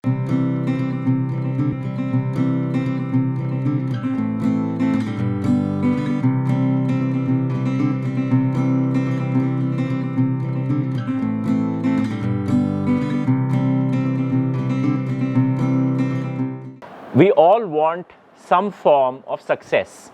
We all want some form of success.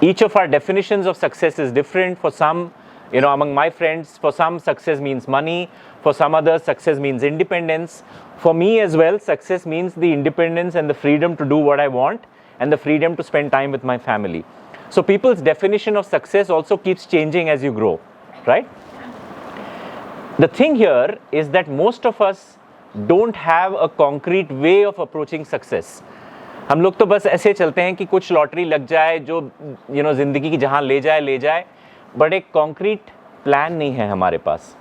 Each of our definitions of success is different. For some, among my friends, for some success means money. For some others, success means independence. For me as well, success means the independence and the freedom to do what I want and the freedom to spend time with my family. So people's definition of success also keeps changing as you grow, right? The thing here is that most of us don't have a concrete way of approaching success. हम लोग तो बस ऐसे चलते हैं कि कुछ lottery लग जाए जो ज़िंदगी की जहाँ ले जाए, बट एक कॉन्क्रीट प्लान नहीं है हमारे पास,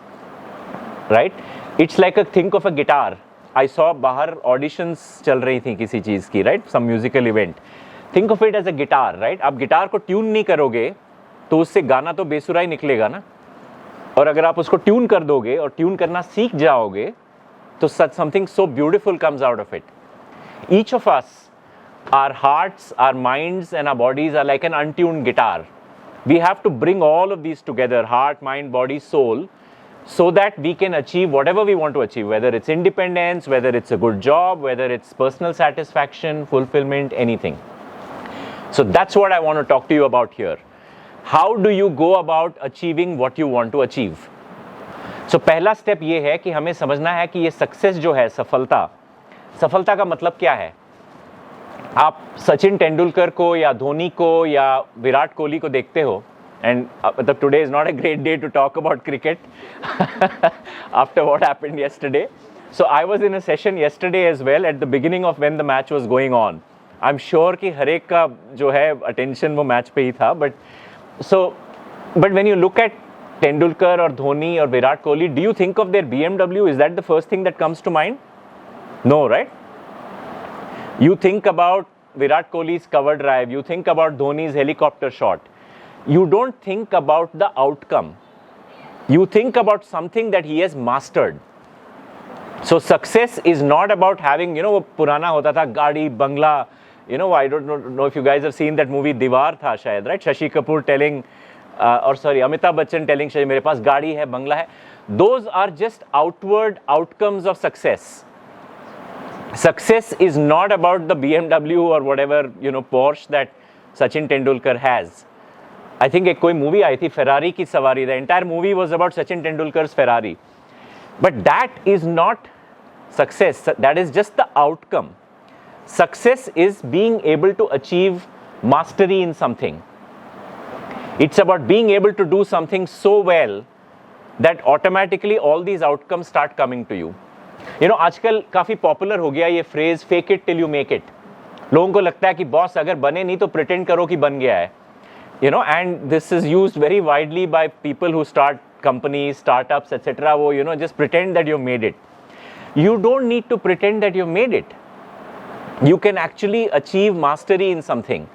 right? It's like a think of a guitar. I saw बाहर ऑडिशंस चल रही थी किसी चीज़ की, right? Some musical event. Think of it as a guitar, right? आप गिटार को ट्यून नहीं करोगे तो उससे गाना तो बेसुरा ही निकलेगा ना. और अगर आप उसको ट्यून कर दोगे और ट्यून करना सीख जाओगे तो something so beautiful comes out of it. Each of us, our hearts, our minds and our bodies are like an untuned guitar. We have to bring all of these together, heart, mind, body, soul, so that we can achieve whatever we want to achieve, whether it's independence, whether it's a good job, whether it's personal satisfaction, fulfillment, anything. So that's what I want to talk to you about here. How do you go about achieving what you want to achieve? So पहला step ये है कि हमें समझना है कि ये success जो है, सफलता का मतलब क्या है? आप सचिन तेंदुलकर को या धोनी को या विराट कोहली को देखते हो, एंड मतलब today is not a great day to talk about cricket after what happened yesterday. So I was in a session yesterday as well at the beginning of when the match was going on. I'm sure कि हर एक का जो है attention वो match पे ही था, but when you look at Tendulkar or Dhoni or Virat Kohli, do you think of their BMW? Is that the first thing that comes to mind? No, right? You think about Virat Kohli's cover drive, you think about Dhoni's helicopter shot. You don't think about the outcome. You think about something that he has mastered. So success is not about having, वो पुराना होता था गाड़ी, बंगला, I don't know if you guys have seen that movie दीवार था शायद, right? Shashi Kapoor telling, Amitabh Bachchan telling मेरे पास गाड़ी है, बंगला है. Those are just outward outcomes of success. Success is not about the BMW or whatever, Porsche that Sachin Tendulkar has. I think एक कोई movie आई थी Ferrari की सवारी. The entire movie was about Sachin Tendulkar's Ferrari. But that is not success. That is just the outcome. Success is being able to achieve mastery in something. It's about being able to do something so well that automatically all these outcomes start coming to you. आजकल काफ़ी popular हो गया ये phrase fake it till you make it. लोगों को लगता है कि बॉस अगर बने नहीं तो प्रिटेंड करो कि बन गया है, and this is used very widely by people who start companies, startups etcetera. वो just pretend that you made it. You don't need to pretend that you made it. You can actually achieve mastery in something.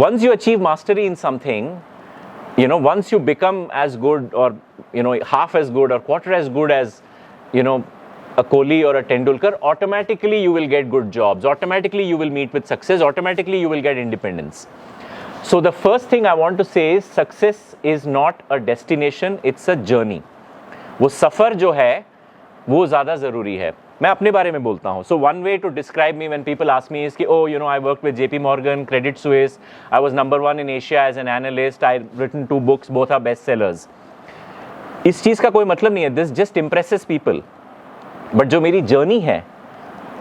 Once you achieve mastery in something, once you become as good or, half as good or quarter as good as, a Kohli or a Tendulkar, automatically you will get good jobs. Automatically you will meet with success. Automatically you will get independence. So the first thing I want to say is success is not a destination, it's a journey. वो सफ़र जो है वो ज़्यादा ज़रूरी है. मैं अपने बारे में बोलता हूँ. So one way to describe me when people ask me is कि I worked with JP Morgan, Credit Suisse. I was number 1 in Asia as an analyst. I've written 2 books, both are bestsellers. इस चीज़ का कोई मतलब नहीं है. This just impresses people. But जो मेरी journey है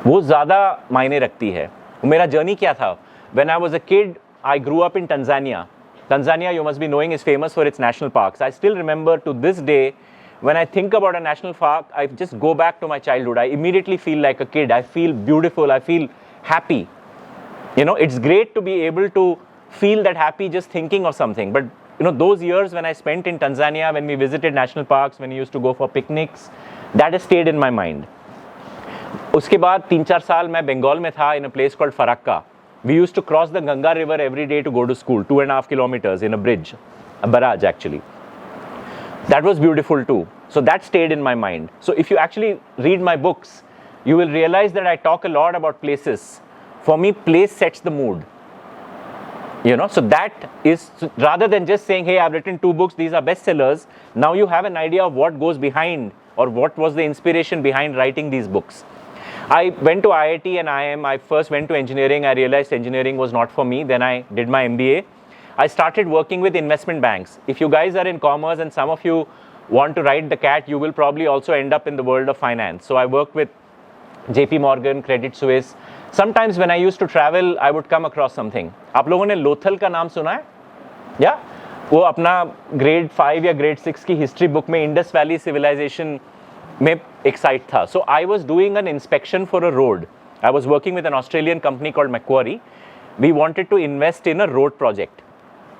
वो ज़्यादा मायने रखती है. मेरा जर्नी क्या था? When I was a kid, I grew up in Tanzania. Tanzania, you must be knowing, is famous for its national parks. I still remember to this day, when I think about a national park, I just go back to my childhood. I immediately feel like a kid. I feel beautiful. I feel happy. It's great to be able to feel that happy just thinking of something. But, those years when I spent in Tanzania, when we visited national parks, when we used to go for picnics, that has stayed in my mind. उसके बाद 3-4 साल मैं बंगाल में था in a place called Farakka. We used to cross the Ganga river every day to go to school, 2.5 kilometers in a bridge, a barrage actually. That was beautiful too. So that stayed in my mind. So if you actually read my books, you will realize that I talk a lot about places. For me, place sets the mood. So that is, rather than just saying, hey, I've written 2 books, these are bestsellers, now you have an idea of what goes behind, or what was the inspiration behind writing these books. I went to IIT and IIM. I first went to engineering. I realized engineering was not for me. Then I did my MBA. I started working with investment banks. If you guys are in commerce and some of you want to ride the cat, you will probably also end up in the world of finance. So I worked with JP Morgan, Credit Suisse. Sometimes when I used to travel, I would come across something. आप लोगों ने लोथल का नाम सुना है? Yeah? वो अपना grade 5 या grade 6 की history book में Indus Valley Civilization में एक site था. So I was doing an inspection for a road. I was working with an Australian company called Macquarie. We wanted to invest in a road project.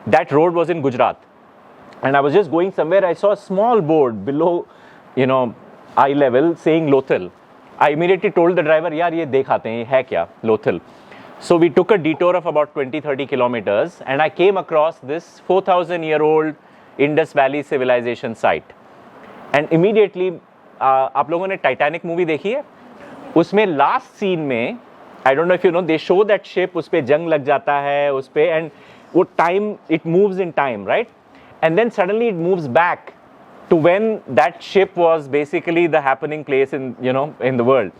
That road was in Gujarat. And I was just going somewhere. I saw a small board below, eye level saying Lothal. I immediately told the driver, yaar, ye dekhate hain, ye hai kya, Lothal. So we took a detour of about 20-30 kilometers and I came across this 4,000-year-old Indus Valley Civilization site. And immediately, आप लोगों ने Titanic movie देखी है? उसमें last scene में, I don't know if you know, they show that ship, उस पे जंग लग जाता है, उस पे, and वो time, it moves in time, right? And then suddenly it moves back to when that ship was basically the happening place in, in the world.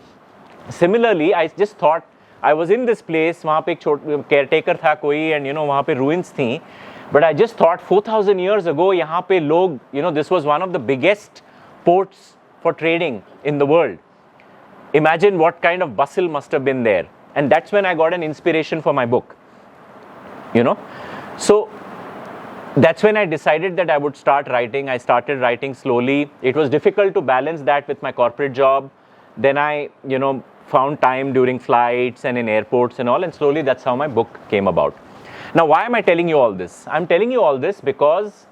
Similarly, I just thought, I was in this place, वहाँ पे एक caretaker था कोई, and वहाँ पे ruins थी. But I just thought 4,000 years ago, यहाँ पे लोग, this was one of the biggest ports for trading in the world. Imagine what kind of bustle must have been there. And that's when I got an inspiration for my book. So that's when I decided that I would start writing. I started writing slowly. It was difficult to balance that with my corporate job. Then I, found time during flights and in airports and all, and slowly that's how my book came about. Now, why am I telling you all this? I'm telling you all this because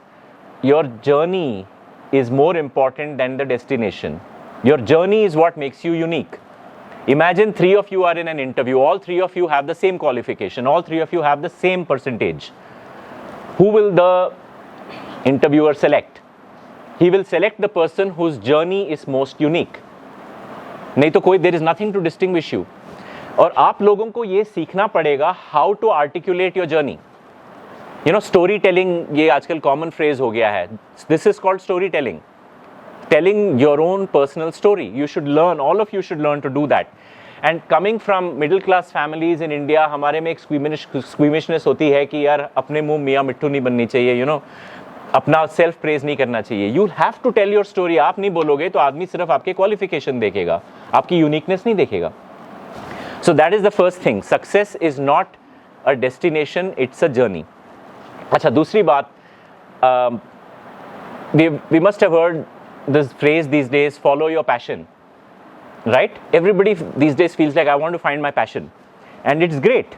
your journey is more important than the destination. Your journey is what makes you unique. Imagine 3 of you are in an interview. All 3 of you have the same qualification. All 3 of you have the same percentage. Who will the interviewer select? He will select the person whose journey is most unique. नहीं तो कोई, there is nothing to distinguish you. और आप लोगों को ये सीखना पड़ेगा how to articulate your journey. Storytelling ये आजकल common phrase हो गया है. This is called storytelling. Telling your own personal story. You should learn, all of you should learn to do that. And coming from middle class families in India, हमारे में एक squeamishness होती है कि यार अपने मुंह मियाँ मिट्टू नहीं बननी चाहिए, अपना सेल्फ प्रेज नहीं करना चाहिए. You have to tell your story. आप नहीं बोलोगे तो आदमी सिर्फ आपके क्वालिफिकेशन देखेगा, आपकी यूनिकनेस नहीं देखेगा. So that is the first thing. Success is not a destination, it's a journey. अच्छा, दूसरी बात, we must have heard this phrase these days, follow your passion, right? Everybody these days feels like I want to find my passion, and it's great.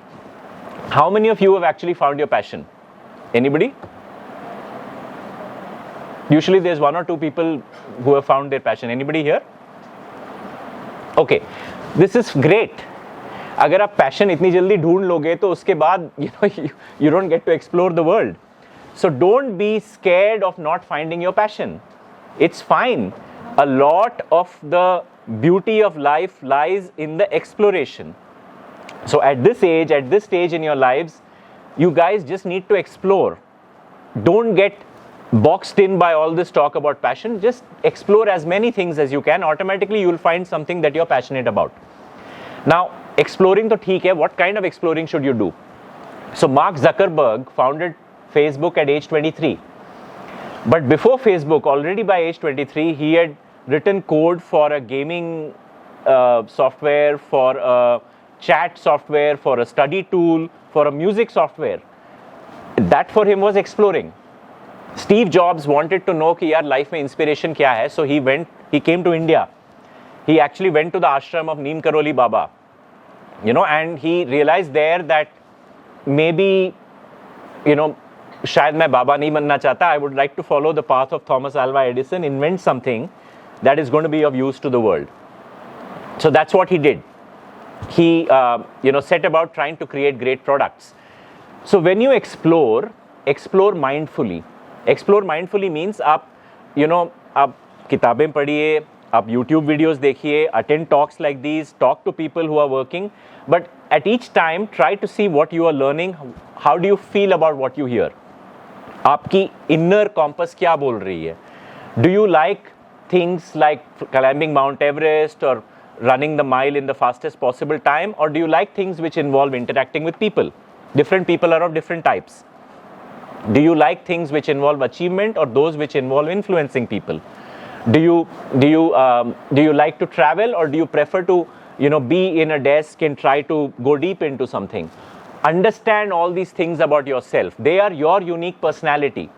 How many of you have actually found your passion? Anybody? Usually there's 1 or 2 people who have found their passion. Anybody here? Okay, this is great. अगर आप passion इतनी जल्दी ढूंढ लोगे तो उसके बाद you don't get to explore the world. So don't be scared of not finding your passion. It's fine. A lot of the beauty of life lies in the exploration. So at this age, at this stage in your lives, you guys just need to explore. Don't get boxed in by all this talk about passion. Just explore as many things as you can. Automatically you will find something that you're passionate about. Now, exploring to theek hai, what kind of exploring should you do? So Mark Zuckerberg founded Facebook at age 23. But before Facebook, already by age 23, he had written code for a gaming software, for a chat software, for a study tool, for a music software. That for him was exploring. Steve Jobs wanted to know कि यार life में inspiration क्या है, so he came to India. He actually went to the ashram of Neem Karoli Baba, and he realized there that maybe, शायद मैं बाबा नहीं बनना चाहता. I would like to follow the path of Thomas Alva Edison, invent something that is going to be of use to the world. So that's what he did. He, set about trying to create great products. So when you explore mindfully. Explore mindfully means आप किताबें पढ़िए, आप YouTube videos देखिए, attend talks like these, talk to people who are working, but at each time try to see what you are learning. How do you feel about what you hear? आपकी inner compass क्या बोल रही है? Do you like things like climbing Mount Everest or running the mile in the fastest possible time, or do you like things which involve interacting with people? Different people are of different types. Do you like things which involve achievement or those which involve influencing people? Do you like to travel, or do you prefer to be in a desk and try to go deep into something? Understand all these things about yourself. They are your unique personality.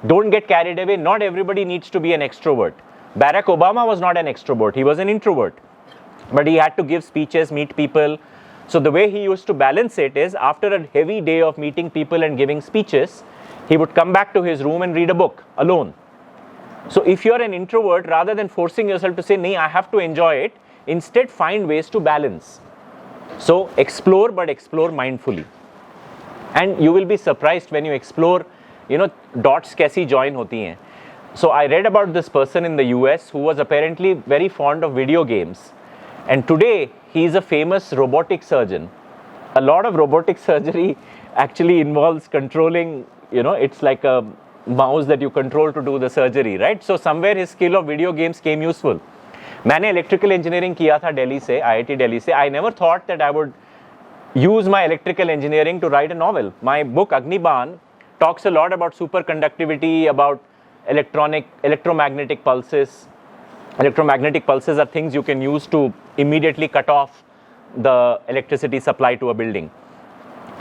Don't get carried away. Not everybody needs to be an extrovert. Barack Obama was not an extrovert. He was an introvert. But he had to give speeches, meet people. So the way he used to balance it is, after a heavy day of meeting people and giving speeches, he would come back to his room and read a book alone. So if you're an introvert, rather than forcing yourself to say, "Nee, I have to enjoy it," instead find ways to balance. So explore, but explore mindfully. And you will be surprised when you explore, dots कैसी join होती हैं. So I read about this person in the US who was apparently very fond of video games. And today, he is a famous robotic surgeon. A lot of robotic surgery actually involves controlling, it's like a mouse that you control to do the surgery, right? So somewhere his skill of video games came useful. मैंने electrical engineering किया था दिल्ली से, IIT Delhi से. I never thought that I would use my electrical engineering to write a novel. My book Agniban talks a lot about superconductivity, about electromagnetic pulses. Electromagnetic pulses are things you can use to immediately cut off the electricity supply to a building.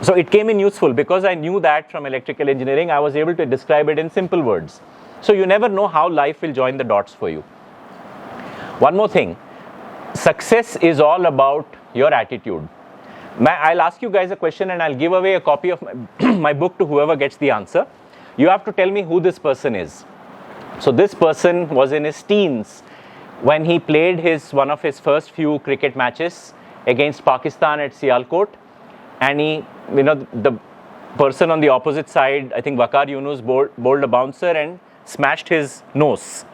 So it came in useful because I knew that from electrical engineering. I was able to describe it in simple words. So you never know how life will join the dots for you. One more thing, success is all about your attitude. I'll ask you guys a question and I'll give away a copy of my book to whoever gets the answer. You have to tell me who this person is. So this person was in his teens when he played one of his first few cricket matches against Pakistan at Sialkot, and the person on the opposite side, I think Waqar Yunus, bowled a bouncer and smashed his nose.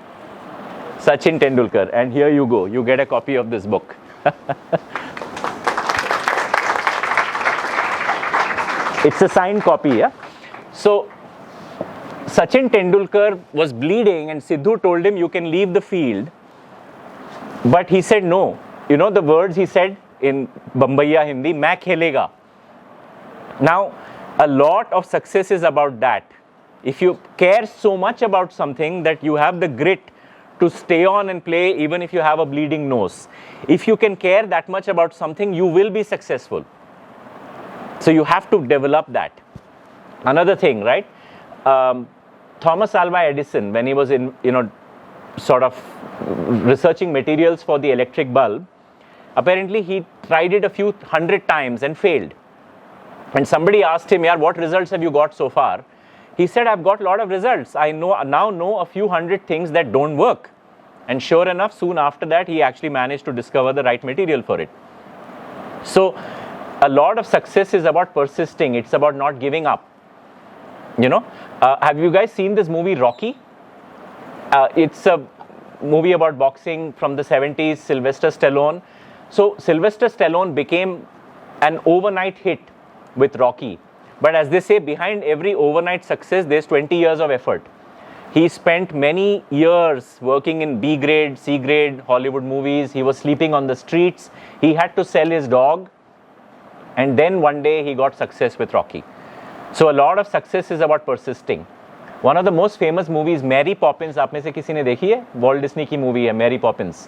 Sachin Tendulkar, and here you go, you get a copy of this book. It's a signed copy, yeah? So Sachin Tendulkar was bleeding and Sidhu told him, "You can leave the field." But he said no. The words he said in Bombaya Hindi, "Main khelega." Now, a lot of success is about that. If you care so much about something that you have the grit to stay on and play even if you have a bleeding nose. If you can care that much about something, you will be successful. So you have to develop that. Another thing, right? Thomas Alva Edison, when he was in, sort of researching materials for the electric bulb, apparently he tried it a few hundred times and failed. And somebody asked him, "Yaar, what results have you got so far?" He said, "I've got a lot of results. I now know a few hundred things that don't work." And sure enough, soon after that, he actually managed to discover the right material for it. So a lot of success is about persisting. It's about not giving up. Have you guys seen this movie Rocky? It's a movie about boxing from the 70s, Sylvester Stallone. So Sylvester Stallone became an overnight hit with Rocky. But as they say, behind every overnight success, there's 20 years of effort. He spent many years working in B grade, C grade Hollywood movies. He was sleeping on the streets. He had to sell his dog. And then one day he got success with Rocky. So a lot of success is about persisting. One of the most famous movies, Mary Poppins, आप में से किसी ने देखी है? Walt Disney की movie है, Mary Poppins.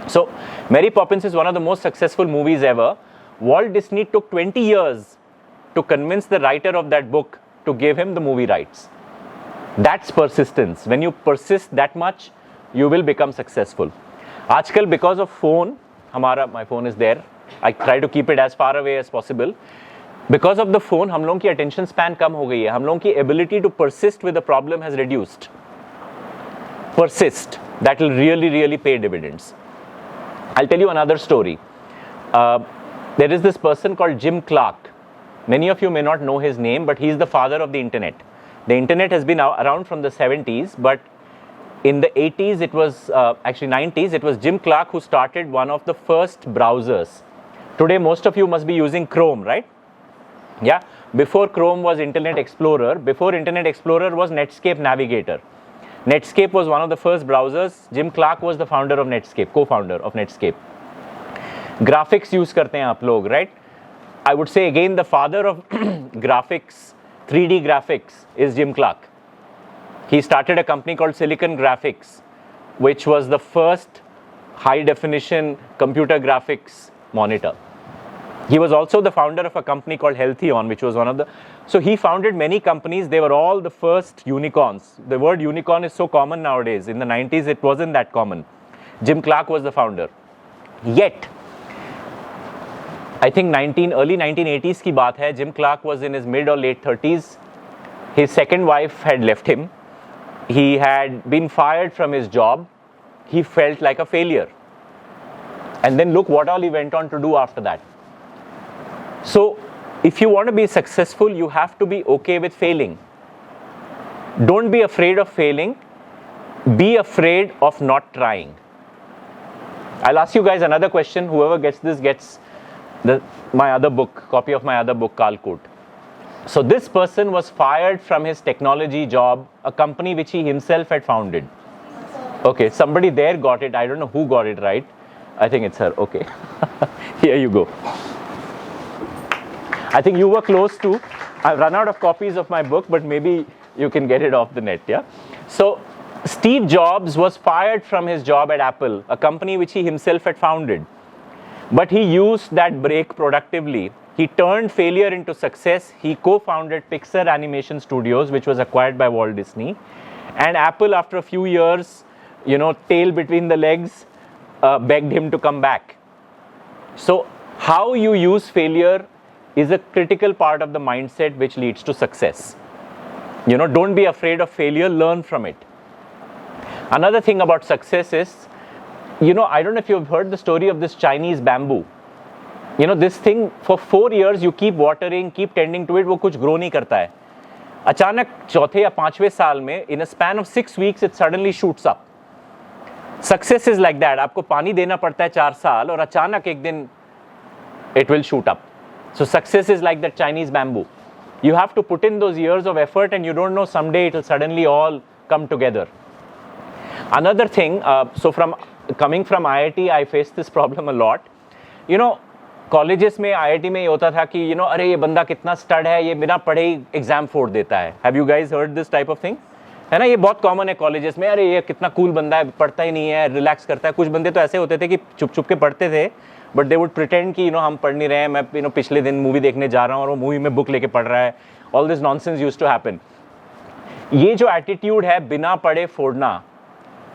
So Mary Poppins is one of the most successful movies ever. Walt Disney took 20 years to convince the writer of that book to give him the movie rights. That's persistence. When you persist that much, you will become successful. आजकल because of phone, my phone is there. I try to keep it as far away as possible. Because of the phone, हम लोगों की attention span कम हो गई है. हम लोगों की ability to persist with the problem has reduced. Persist. That will really, really pay dividends. I'll tell you another story. There is this person called Jim Clark. Many of you may not know his name, but he's the father of the internet. The internet has been around from the 70s, but In the 80s, it was actually 90s, it was Jim Clark who started one of the first browsers. Today, most of you must be using Chrome, right? Yeah. Before Chrome was Internet Explorer. Before Internet Explorer was Netscape Navigator. Netscape was one of the first browsers. Jim Clark was the founder of Netscape, co-founder of Netscape. Graphics use करते हैं आप लोग, right? I would say again the father of graphics, 3D graphics is Jim Clark. He started a company called Silicon Graphics, which was the first high definition computer graphics monitor. He was also the founder of a company called Healthion, which was one of the, so he founded many companies. They were all the first unicorns. The word unicorn is so common nowadays. In the 90s, it wasn't that common. Jim Clark was the founder. Yet, I think early 1980s की बात है. Jim Clark was in his mid or late 30s. His second wife had left him. He had been fired from his job. He felt like a failure. And then look what all he went on to do after that. So, if you want to be successful, you have to be okay with failing. Don't be afraid of failing. Be afraid of not trying. I'll ask you guys another question. Whoever gets this gets my other book, copy of my other book, Kalkut. So this person was fired from his technology job, a company which he himself had founded. Okay, somebody there got it. I don't know who got it right. I think it's her. Okay. Here you go. I think you were close to. I've run out of copies of my book, but maybe you can get it off the net, yeah? So Steve Jobs was fired from his job at Apple, a company which he himself had founded. But he used that break productively. He turned failure into success. He co-founded Pixar Animation Studios, which was acquired by Walt Disney. And Apple, after a few years, tail between the legs, begged him to come back. So how you use failure is a critical part of the mindset which leads to success. Don't be afraid of failure, learn from it. Another thing about success is, I don't know if you've heard the story of this Chinese bamboo. This thing, for 4 years, you keep watering, keep tending to it, वो कुछ grow नहीं करता है. अचानक चौथे या पांचवें साल में, in a span of 6 weeks, it suddenly shoots up. Success is like that. आपको पानी देना पड़ता है 4 साल और अचानक एक दिन it will shoot up. So success is like that Chinese bamboo. You have to put in those years of effort and you don't know someday it will suddenly all come together. Another thing, coming from IIT, I faced this problem a lot. Colleges में IIT में ये होता था कि अरे ये बंदा कितना स्टड है, ये बिना पढ़े ही एग्जाम फोड़ देता है. Have you guys heard this type of thing? है ना, ये बहुत कॉमन है कॉलेजेस में. अरे ये कितना कूल बंदा है, पढ़ता ही नहीं है, रिलैक्स करता है. कुछ बंदे तो ऐसे होते थे कि चुप चुप के पढ़ते थे, बट दे वुड प्रिटेंड कि हम पढ़ नहीं रहे हैं, मैं पिछले दिन मूवी देखने जा रहा हूँ और वो मूवी में बुक लेके पढ़ रहा है. All this nonsense used to happen. ये जो एटीट्यूड है बिना पढ़े फोड़ना,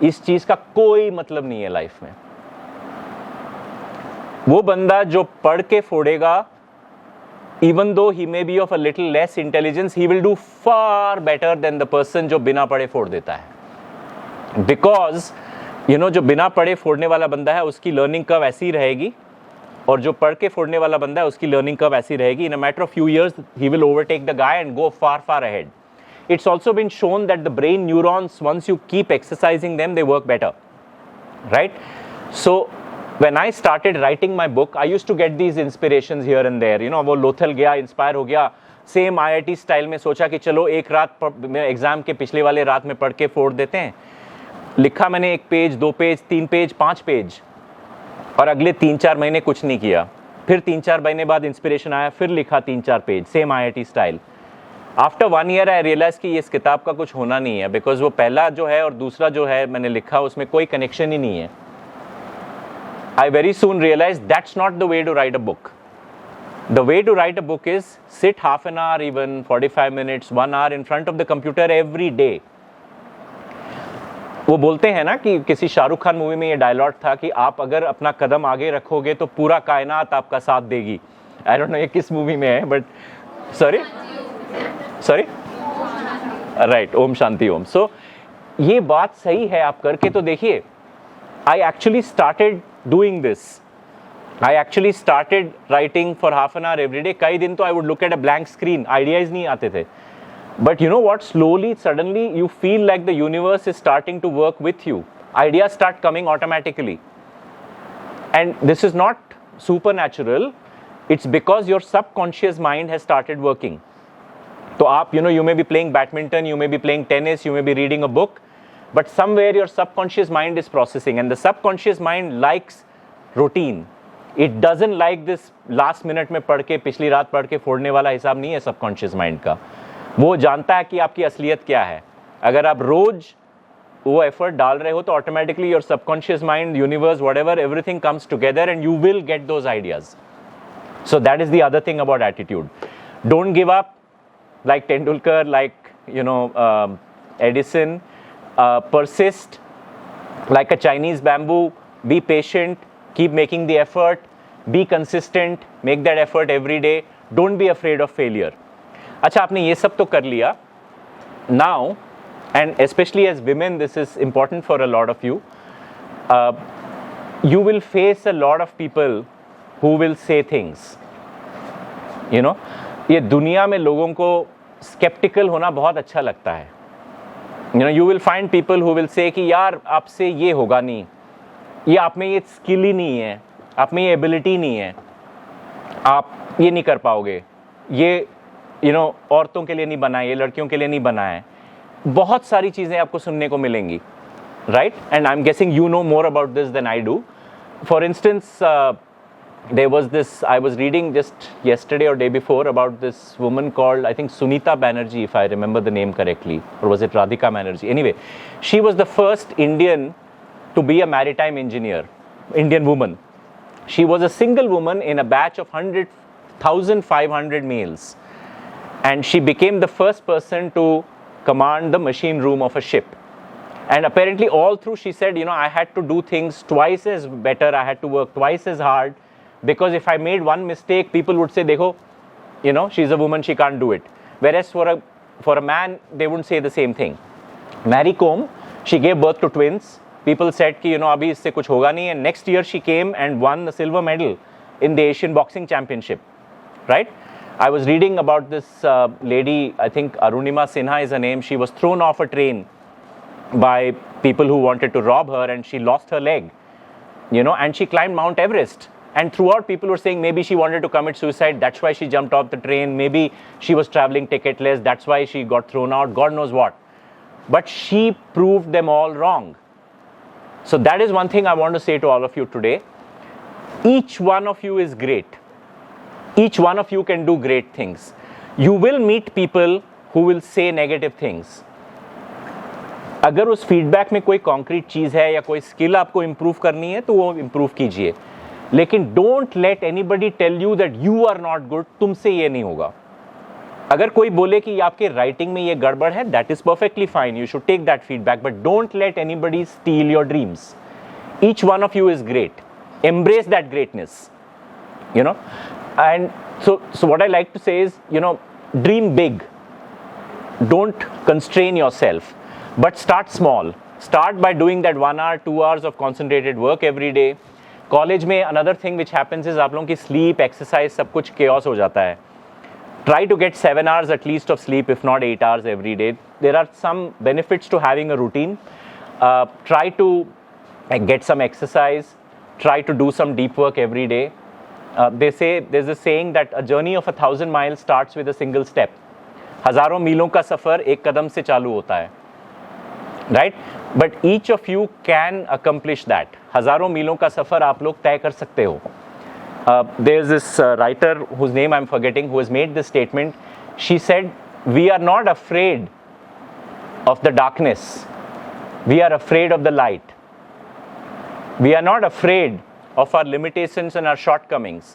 इस चीज का कोई मतलब नहीं है लाइफ में. वो बंदा जो पढ़ के फोड़ेगा, even though he may be of a little less intelligence, he will do far better than the person जो बिना पढ़े फोड़ देता है. Because जो बिना पढ़े फोड़ने वाला बंदा है उसकी लर्निंग कर्व ऐसी रहेगी, और जो पढ़ के फोड़ने वाला बंदा है उसकी लर्निंग कर्व ऐसी रहेगी. In a matter of few years, he will overtake the guy and go far, far ahead. It's also been shown that the brain neurons, once you keep exercising them, they work better, right? So when I started writing my book, I used to get these inspirations here and there. वो लोथल गया, inspire हो गया, same IIT style में सोचा कि चलो एक रात एग्जाम के पिछले वाले रात में पढ़ के फोड़ देते हैं. लिखा मैंने 1 पेज, 2 पेज, 3 पेज, 5 पेज, और अगले 3-4 महीने कुछ नहीं किया. फिर 3-4 महीने बाद इंस्पिरेशन आया, फिर लिखा 3-4 page, same IIT style. After 1 year I realise कि इस किताब का कुछ होना नहीं है, बिकॉज वो पहला जो है और दूसरा जो है मैंने लिखा उसमें कोई कनेक्शन ही नहीं है. I very soon realized that's not the way to write a book. The way to write a book is sit half an hour, even 45 minutes, 1 hour in front of the computer every day. वो बोलते हैं ना कि किसी Shahrukh Khan movie में ये dialogue था कि आप अगर अपना कदम आगे रखोगे तो पूरा कायनात आपका साथ देगी. I don't know ये किस मूवी में है, but sorry, right, Om Shanti Om. So ये बात सही है, आप करके तो देखिए. I actually started doing this. I actually started writing for half an hour every day. कई दिन तो I would look at a blank screen, ideas नहीं आते थे. But you know what? Slowly, suddenly, you feel like the universe is starting to work with you. Ideas start coming automatically. And this is not supernatural. It's because your subconscious mind has started working. So aap, you may be playing badminton, you may be playing tennis, you may be reading a book, but somewhere your subconscious mind is processing, and the subconscious mind likes routine. It doesn't like this last minute में पढ़ के पिछली रात पढ़ के फोड़ने वाला हिसाब नहीं है subconscious mind का. वो जानता है कि आपकी असलियत क्या है. अगर आप रोज वो एफर्ट डाल रहे हो तो automatically your subconscious mind, universe, whatever, everything comes together and you will get those ideas. So that is the other thing about attitude. Don't give up like Tendulkar, like Edison. Persist like a Chinese bamboo. Be patient. Keep making the effort. Be consistent. Make that effort every day. Don't be afraid of failure. अच्छा, आपने ये सब तो कर लिया. Now, and especially as women, this is important for a lot of you. You will face a lot of people who will say things. ये दुनिया में लोगों को skeptical होना बहुत अच्छा लगता है. You will find people who will say कि यार आपसे ये होगा नहीं, ये आप में ये स्किल ही नहीं है, आप में ये एबिलिटी नहीं है, आप ये नहीं कर पाओगे, ये औरतों के लिए नहीं बना है, ये लड़कियों के लिए नहीं बना है. बहुत सारी चीज़ें आपको सुनने को मिलेंगी, right? And I am guessing you know more about this than I do. For instance, there was this, I was reading just yesterday or day before about this woman called, I think, Sunita Banerjee, if I remember the name correctly, or was it Radhika Banerjee? Anyway, she was the first Indian to be a maritime engineer, Indian woman. She was a single woman in a batch of 1,500 males, and she became the first person to command the machine room of a ship. And apparently all through she said, I had to do things twice as better, I had to work twice as hard, because if I made one mistake, people would say, dekho, she's a woman, she can't do it. Whereas for a man, they wouldn't say the same thing. Mary Kom, she gave birth to twins. People said ki abhi isse kuch hoga nahi, and next year she came and won the silver medal in the Asian Boxing Championship, right? I was reading about this lady, I think Arunima Sinha is her name. She was thrown off a train by people who wanted to rob her, and she lost her leg, and she climbed Mount Everest. And throughout, people were saying maybe she wanted to commit suicide, that's why she jumped off the train, maybe she was traveling ticketless, that's why she got thrown out, God knows what. But she proved them all wrong. So that is one thing I want to say to all of you today. Each one of you is great. Each one of you can do great things. You will meet people who will say negative things. अगर उस feedback में कोई concrete चीज़ है या कोई skill आपको improve करनी है तो वो इम्प्रूव कीजिए, लेकिन don't let anybody tell you that you are not good, तुमसे ये नहीं होगा. अगर कोई बोले कि आपके राइटिंग में ये गड़बड़ है, that is perfectly fine, you should take that feedback, but don't let anybody steal your dreams. Each one of you is great. Embrace that greatness, and so what I like to say is, dream big. Don't constrain yourself, but start small. Start by doing that 1 hour, 2 hours of concentrated work every day. College में another thing which happens is आप लोगों की sleep, exercise, सब कुछ chaos हो जाता है. Try to get 7 hours at least of sleep, if not 8 hours every day. There are some benefits to having a routine. Try to get some exercise. Try to do some deep work every day. They say, there's a saying that a journey of 1,000 miles starts with a single step. हजारों मीलों का सफर एक कदम से चालू होता है, right? But each of you can accomplish that. हजारों मीलों का सफर आप लोग तय कर सकते हो. There's this writer whose name I'm forgetting who has made this statement. She said, "We are not afraid of the darkness. We are afraid of the light. We are not afraid of our limitations and our shortcomings.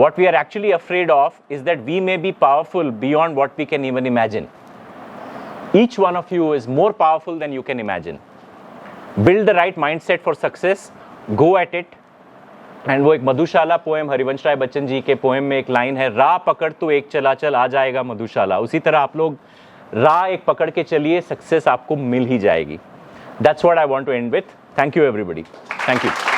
What we are actually afraid of is that we may be powerful beyond what we can even imagine." Each one of you is more powerful than you can imagine. Build the right mindset for success. Go at it. And वो एक मधुशाला poem, Harivansh Rai Bachchan ji के poem में एक line है, राह पकड़ तो एक चला चल आ जाएगा मधुशाला. उसी तरह आप लोग राह एक पकड़ के चलिए, सक्सेस आपको मिल ही जाएगी. That's what I want to end with. Thank you everybody. Thank you.